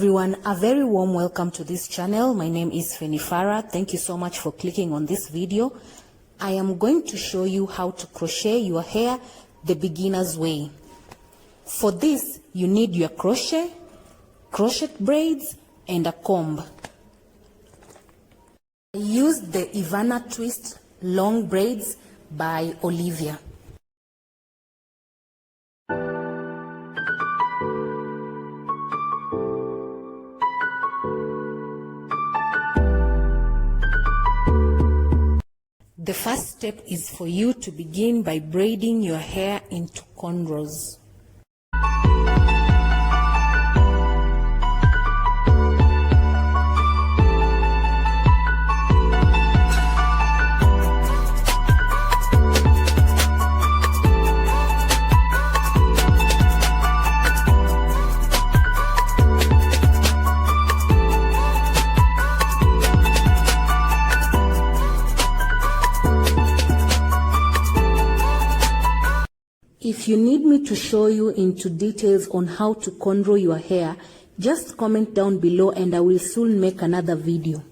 everyone, a very warm welcome to this channel. My name is Fenifara. Thank you so much for clicking on this video. I am going to show you how to crochet your hair the beginner's way. For this, you need your crochet braids, and a comb. I used the Ivana Twist long braids by Olivia. The first step is for you to begin by braiding your hair into cornrows. If you need me to show you into details on how to cornrow your hair, just comment down below and I will soon make another video.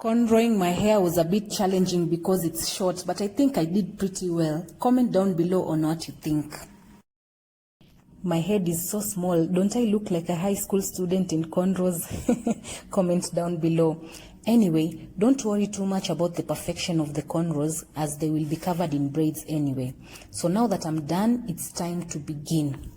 Cornrowing my hair was a bit challenging because it's short, but I think I did pretty well. Comment down below on what you think. My head is so small. Don't I look like a high school student in cornrows? Comment down below. Anyway, don't worry too much about the perfection of the cornrows as they will be covered in braids anyway. So now that I'm done, it's time to begin.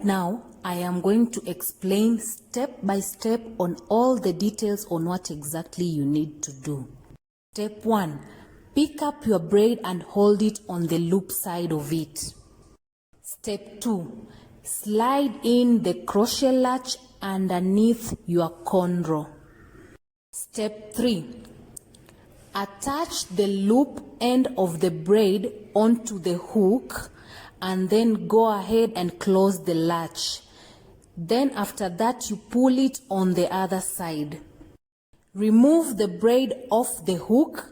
Right now, I am going to explain step by step on all the details on what exactly you need to do. Step 1. Pick up your braid and hold it on the loop side of it. Step 2. Slide in the crochet latch underneath your cornrow. Step 3. Attach the loop end of the braid onto the hook and then go ahead and close the latch. Then after that you pull it on the other side. Remove the braid off the hook,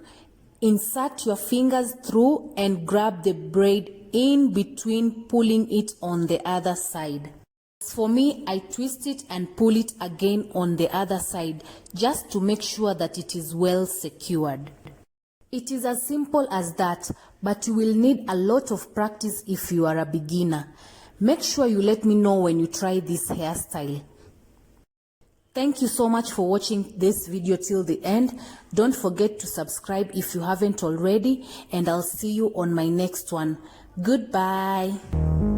insert your fingers through and grab the braid in between, pulling it on the other side. For me, I twist it and pull it again on the other side just to make sure that it is well secured. It is as simple as that, but you will need a lot of practice if you are a beginner. Make sure you let me know when you try this hairstyle. Thank you so much for watching this video till the end. Don't forget to subscribe if you haven't already, and I'll see you on my next one. Goodbye.